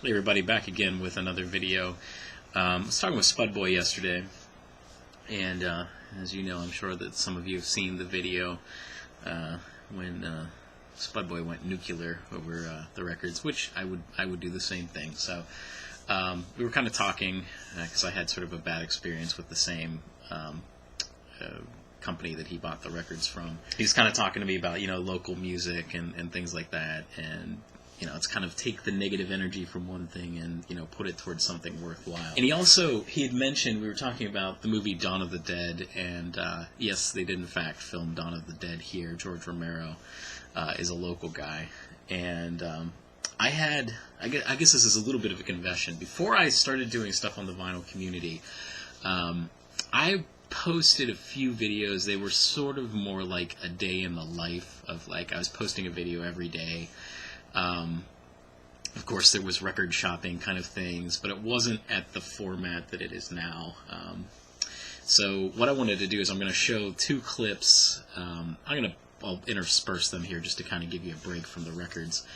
Hey everybody, back again with another video. I was talking with Spudboy yesterday, and as you know, I'm sure that some of you have seen the video when Spudboy went nuclear over the records, which I would do the same thing. So we were kind of talking because I had sort of a bad experience with the same company that he bought the records from. He's kind of talking to me about local music and things like that, and it's kind of take the negative energy from one thing and, put it towards something worthwhile. And he had mentioned, we were talking about the movie Dawn of the Dead, and yes, they did in fact film Dawn of the Dead here. George Romero is a local guy. And I guess this is a little bit of a confession. Before I started doing stuff on the vinyl community, I posted a few videos. They were sort of more like a day in the life of, I was posting a video every day. Of course, there was record shopping kind of things, but it wasn't at the format that it is now. So what I wanted to do is I'm going to show two clips. I'll intersperse them here just to kind of give you a break from the records.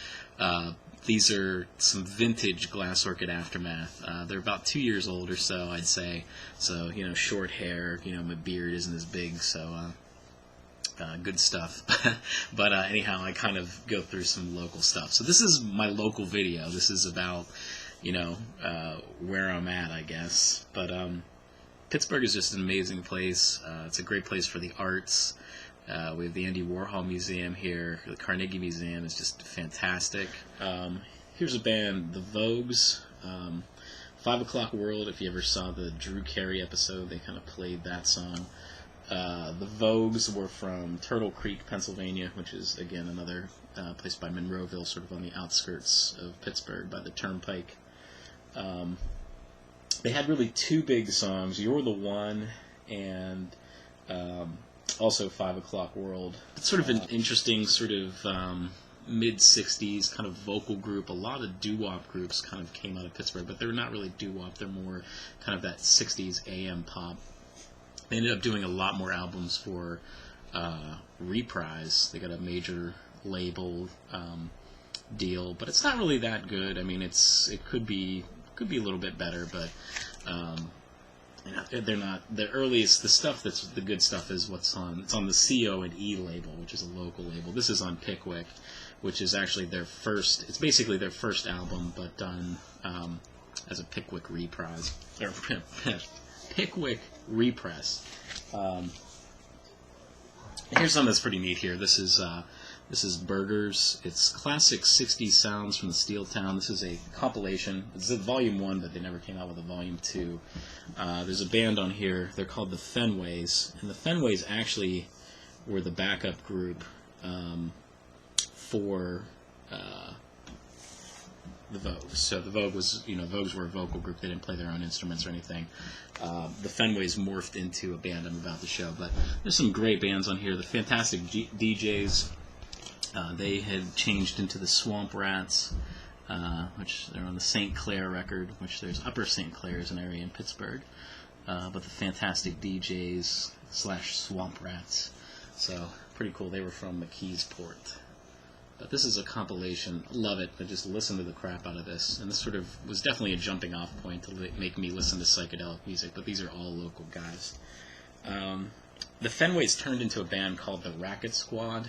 These are some vintage Glass Orchid Aftermath. They're about 2 years old or so, I'd say. So, short hair, my beard isn't as big, so good stuff. But anyhow, I kind of go through some local stuff. So this is my local video. This is about, where I'm at, I guess. But Pittsburgh is just an amazing place. It's a great place for the arts. We have the Andy Warhol Museum here. The Carnegie Museum is just fantastic. Here's a band, the Vogues. 5 O'Clock World, if you ever saw the Drew Carey episode, they kind of played that song. The Vogues were from Turtle Creek, Pennsylvania, which is, again, another place by Monroeville, sort of on the outskirts of Pittsburgh, by the Turnpike. They had really two big songs, You're the One, and also 5 O'Clock World. It's sort of an interesting sort of mid-60s kind of vocal group. A lot of doo-wop groups kind of came out of Pittsburgh, but they're not really doo-wop. They're more kind of that 60s AM pop. They ended up doing a lot more albums for Reprise. They got a major label deal, but it's not really that good. I mean, it could be a little bit better, but they're not. The earliest, the stuff that's the good stuff is what's on. It's on the CO&E label, which is a local label. This is on Pickwick, which is actually their first. It's basically their first album, but done as a Pickwick reprise. Or Pickwick repress. Here's something that's pretty neat here. This is Burgers. It's classic 60s sounds from the Steel Town. This is a compilation. It's a volume 1, but they never came out with a volume 2. There's a band on here. They're called the Fenways, and the Fenways actually were the backup group for the Vogues. So the Vogues were a vocal group. They didn't play their own instruments or anything. The Fenways morphed into a band I'm about to show. But there's some great bands on here. The fantastic DJs. They had changed into the Swamp Rats, which they're on the St. Clair record, which there's Upper St. Clair is an area in Pittsburgh. But the fantastic DJs / Swamp Rats. So pretty cool. They were from McKeesport. But this is a compilation. Love it. I just listen to the crap out of this. And this sort of was definitely a jumping off point to make me listen to psychedelic music. But these are all local guys. The Fenways turned into a band called the Racket Squad.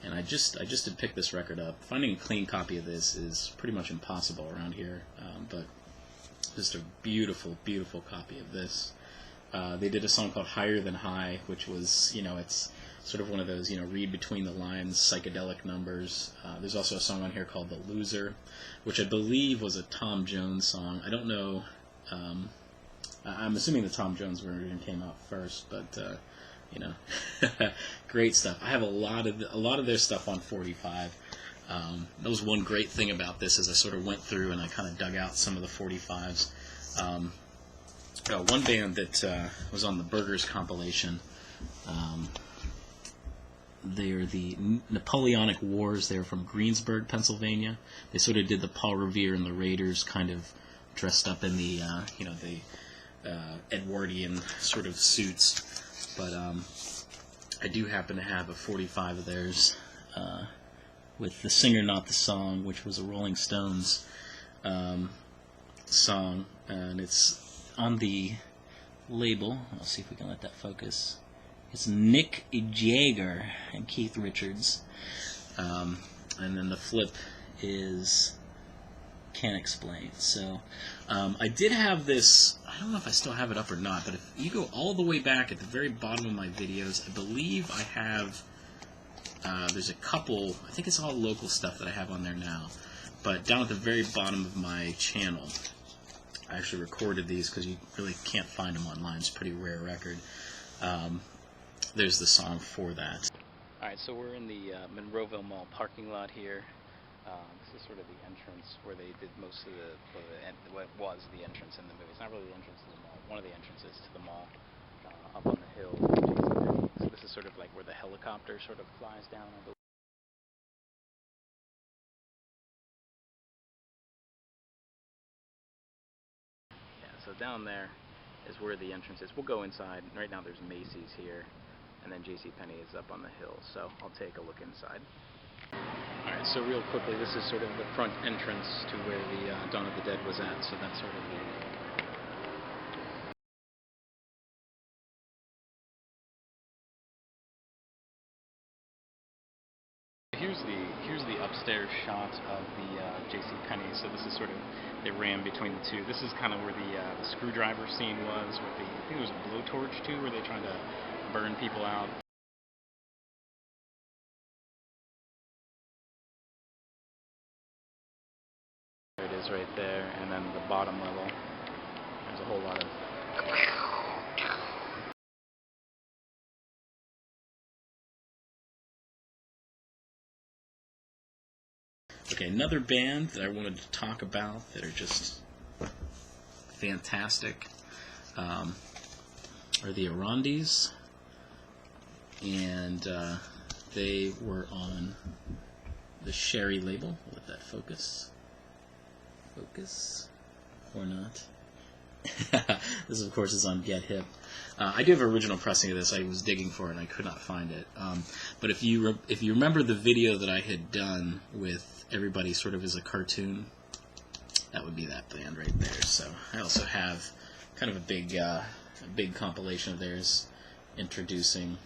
And I just had picked this record up. Finding a clean copy of this is pretty much impossible around here. But just a beautiful, beautiful copy of this. They did a song called Higher Than High, which was, it's sort of one of those, read between the lines, psychedelic numbers. There's also a song on here called The Loser, which I believe was a Tom Jones song. I don't know. I'm assuming the Tom Jones version came out first, but great stuff. I have a lot of their stuff on 45. That was one great thing about this, as I sort of went through and I kind of dug out some of the 45s. One band that was on the Burgers compilation. They're the Napoleonic Wars. They're from Greensburg, Pennsylvania. They sort of did the Paul Revere and the Raiders, kind of dressed up in the Edwardian sort of suits. But I do happen to have a 45 of theirs with The Singer Not the Song, which was a Rolling Stones song, and it's on the label. Let's see if we can let that focus. It's Nick Jagger and Keith Richards. And then the flip is Can't Explain. So I did have this, I don't know if I still have it up or not, but if you go all the way back at the very bottom of my videos, I believe I have, there's a couple, I think it's all local stuff that I have on there now, but down at the very bottom of my channel, I actually recorded these because you really can't find them online. It's a pretty rare record. There's the song for that. Alright, so we're in the Monroeville Mall parking lot here. This is sort of the entrance where they did most of what was the entrance in the movie. It's not really the entrance to the mall, one of the entrances to the mall, up on the hill. So this is sort of like where the helicopter sort of flies down, I believe. So down there is where the entrance is. We'll go inside. Right now there's Macy's here, and then JCPenney is up on the hill, so I'll take a look inside. Alright, so real quickly, this is sort of the front entrance to where the Dawn of the Dead was at, so that's sort of the... Here's the upstairs shot of the JCPenney. So this is sort of, they ran between the two. This is kind of where the screwdriver scene was, with the, I think it was a blowtorch too, where they tried to burn people out. There it is right there, and then the bottom level, there's a whole lot of... Okay, another band that I wanted to talk about that are just fantastic are the Arondis, and they were on the Sherry label. Let that focus or not. This, of course, is on Get Hip. I do have an original pressing of this. I was digging for it and I could not find it. But if you remember the video that I had done with everybody sort of as a cartoon, that would be that band right there. So I also have kind of a big compilation of theirs introducing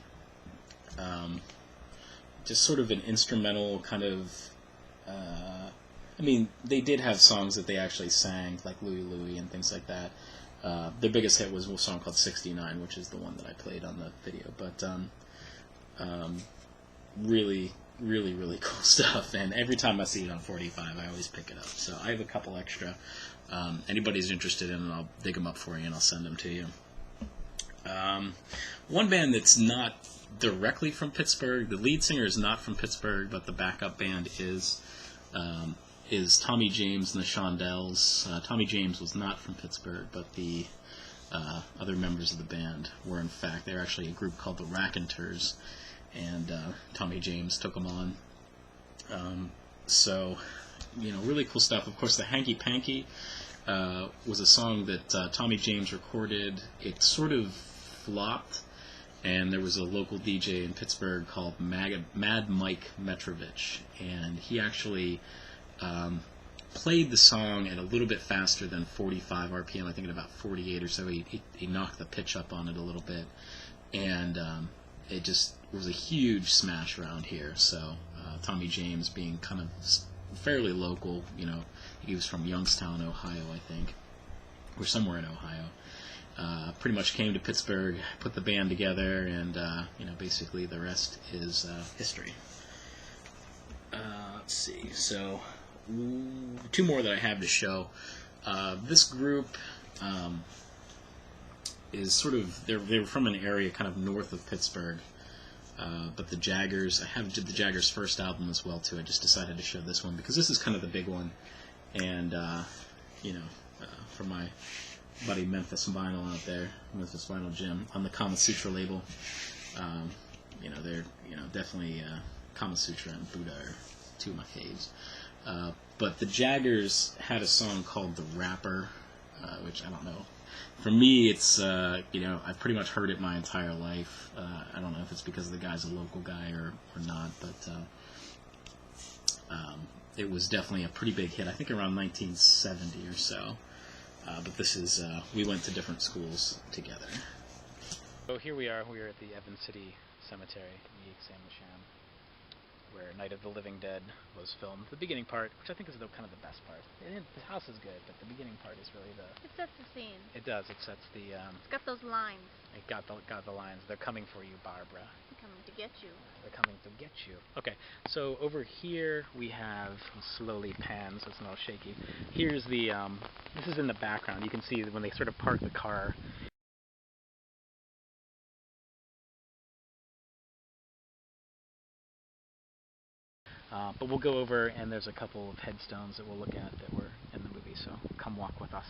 just sort of an instrumental kind of. I mean, they did have songs that they actually sang, like Louie Louie and things like that. Their biggest hit was a song called 69, which is the one that I played on the video. But really cool stuff. And every time I see it on 45, I always pick it up. So I have a couple extra. Anybody's interested in it, I'll dig them up for you and I'll send them to you. One band that's not directly from Pittsburgh, the lead singer is not from Pittsburgh, but the backup band is Tommy James and the Shondells. Tommy James was not from Pittsburgh, but the other members of the band were, in fact. They're actually a group called the Raconteurs, and Tommy James took them on. So, you know, really cool stuff. Of course, the Hanky Panky was a song that Tommy James recorded. It sort of flopped, and there was a local DJ in Pittsburgh called Mad Mike Metrovich, and he actually played the song at a little bit faster than 45 RPM, I think at about 48 or so. He knocked the pitch up on it a little bit, and it just was a huge smash around here. So Tommy James, being kind of fairly local, you know, he was from Youngstown, Ohio, I think, or somewhere in Ohio. Pretty much came to Pittsburgh, put the band together, and you know, basically the rest is history. Let's see. So two more that I have to show. This group is sort of, they're from an area kind of north of Pittsburgh, but the Jagers, I have the Jagers' first album as well too. I just decided to show this one because this is kind of the big one, and you know, for my buddy Memphis Vinyl out there, Memphis Vinyl Jim, on the Kama Sutra label. You know, they're, you know, definitely Kama Sutra and Buddha are two of my faves. But the Jagers had a song called The Rapper, which I don't know. For me, it's, you know, I've pretty much heard it my entire life. I don't know if it's because the guy's a local guy or not, but it was definitely a pretty big hit. I think around 1970 or so. But this is, we went to different schools together. So here we are at the Evans City Cemetery in Jagers, where Night of the Living Dead was filmed. The beginning part, which I think is kind of the best part. The house is good, but the beginning part is really It sets the scene. It does. It sets the... it's got those lines. It got the lines. They're coming for you, Barbara. They're coming to get you. They're coming to get you. Okay, so over here we have... slowly pan, so it's not all shaky. Here's the... this is in the background. You can see when they sort of park the car... but we'll go over, and there's a couple of headstones that we'll look at that were in the movie, so come walk with us.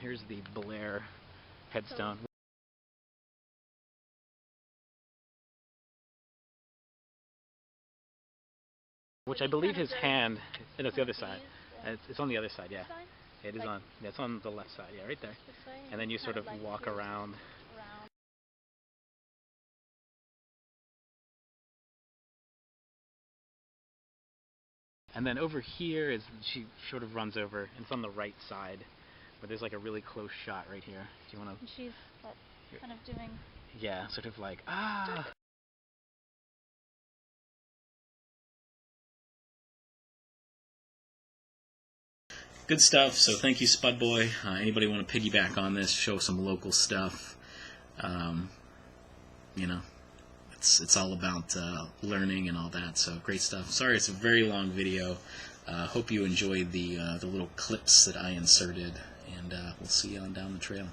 Here's the Blair headstone. Which I believe his hand... No, it's the other side. It's on the other side, yeah. It is on... Yeah, it's on the left side, yeah, right there. And then you sort of walk around... And then over here is, she sort of runs over, and it's on the right side, but there's like a really close shot right here. Do you want to... She's kind of doing... Yeah, sort of like, ah! Good stuff, so thank you, Spudboy. Anybody want to piggyback on this, show some local stuff, you know, it's all about learning and all that, so great stuff. Sorry it's a very long video. Hope you enjoyed the little clips that I inserted, and we'll see you on down the trail.